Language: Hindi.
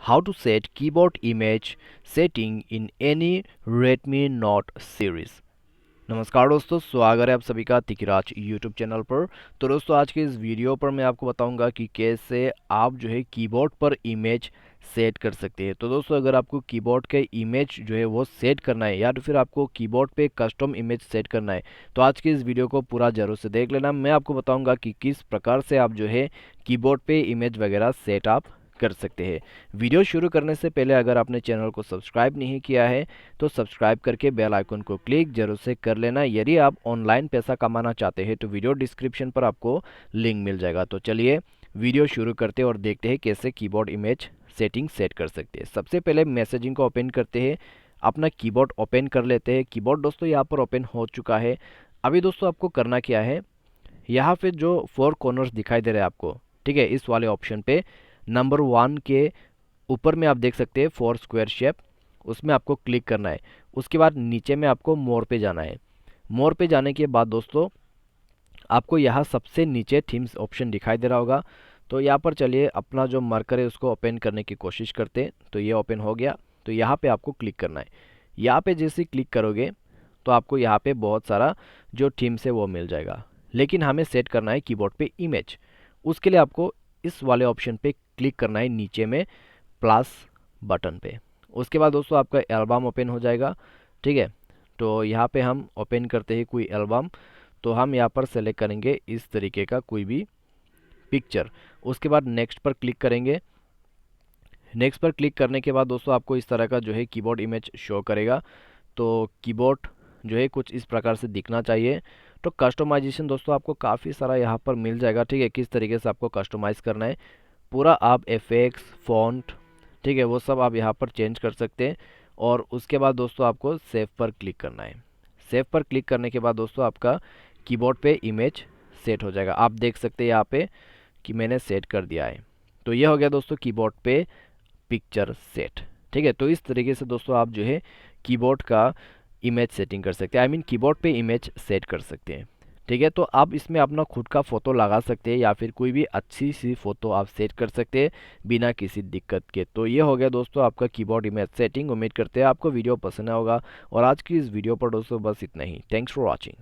how to set keyboard image setting in any Redmi Note series। नमस्कार दोस्तों, स्वागत है आप सभी का तिकराज यूट्यूब चैनल पर। तो दोस्तों आज के इस वीडियो पर मैं आपको बताऊंगा कि कैसे आप जो है कीबोर्ड पर इमेज सेट कर सकते हैं। तो दोस्तों अगर आपको कीबोर्ड के इमेज जो है वो सेट करना है या तो फिर आपको कीबोर्ड पे कस्टम इमेज सेट करना है तो आज के इस वीडियो को पूरा जरूर से देख लेना। मैं आपको बताऊंगा कि किस प्रकार से आप जो है कीबोर्ड पे इमेज वगैरह सेट आप कर सकते हैं। वीडियो शुरू करने से पहले अगर आपने चैनल को सब्सक्राइब नहीं किया है तो सब्सक्राइब करके बेल आइकन को क्लिक जरूर से कर लेना। यदि आप ऑनलाइन पैसा कमाना चाहते हैं तो वीडियो डिस्क्रिप्शन पर आपको लिंक मिल जाएगा। तो चलिए वीडियो शुरू करते हैं और देखते हैं कैसे कीबोर्ड इमेज सेटिंग सेट कर सकते हैं। सबसे पहले मैसेजिंग को ओपन करते हैं, अपना कीबोर्ड ओपन कर लेते हैं। कीबोर्ड दोस्तों यहाँ पर ओपन हो चुका है। अभी दोस्तों आपको करना क्या है, यहाँ पे जो 4 कॉर्नर्स दिखाई दे रहे हैं आपको, ठीक है, इस वाले ऑप्शन पे नंबर 1 के ऊपर में आप देख सकते हैं 4 स्क्वायर शेप, उसमें आपको क्लिक करना है। उसके बाद नीचे में आपको मोर पे जाना है। मोर पे जाने के बाद दोस्तों आपको यहाँ सबसे नीचे थीम्स ऑप्शन दिखाई दे रहा होगा। तो यहाँ पर चलिए अपना जो मार्कर है उसको ओपन करने की कोशिश करते हैं। तो ये ओपन हो गया। तो यहाँ पे आपको क्लिक करना है। यहाँ पे जैसे क्लिक करोगे तो आपको यहाँ पे बहुत सारा जो थीम्स है वो मिल जाएगा, लेकिन हमें सेट करना है कीबोर्ड पे इमेज। उसके लिए आपको इस वाले ऑप्शन पे क्लिक करना है नीचे में प्लस बटन पे। उसके बाद दोस्तों आपका एल्बम ओपन हो जाएगा, ठीक है। तो यहाँ पे हम ओपन करते हैं कोई एल्बम। तो हम यहाँ पर सेलेक्ट करेंगे इस तरीके का कोई भी पिक्चर। उसके बाद नेक्स्ट पर क्लिक करेंगे। नेक्स्ट पर क्लिक करने के बाद दोस्तों आपको इस तरह का जो है कीबोर्ड इमेज शो करेगा। तो कीबोर्ड जो है कुछ इस प्रकार से दिखना चाहिए। तो कस्टमाइजेशन दोस्तों आपको काफ़ी सारा यहाँ पर मिल जाएगा, ठीक है, किस तरीके से आपको कस्टमाइज़ करना है पूरा। आप एफेक्ट्स, फॉन्ट, ठीक है, वो सब आप यहाँ पर चेंज कर सकते हैं। और उसके बाद दोस्तों आपको सेव पर क्लिक करना है। सेव पर क्लिक करने के बाद दोस्तों आपका कीबोर्ड पे इमेज सेट हो जाएगा। आप देख सकते हैं यहाँ पे कि मैंने सेट कर दिया है। तो ये हो गया दोस्तों कीबोर्ड पे पिक्चर सेट, ठीक है। तो इस तरीके से दोस्तों आप जो है कीबोर्ड का इमेज सेटिंग कर सकते हैं, आई मीन कीबोर्ड पे इमेज सेट कर सकते हैं, ठीक है। तो आप इसमें अपना खुद का फ़ोटो लगा सकते हैं या फिर कोई भी अच्छी सी फ़ोटो आप सेट कर सकते हैं बिना किसी दिक्कत के। तो ये हो गया दोस्तों आपका कीबोर्ड इमेज सेटिंग। उम्मीद करते हैं आपको वीडियो पसंद आया होगा। और आज की इस वीडियो पर दोस्तों बस इतना ही। Thanks for watching.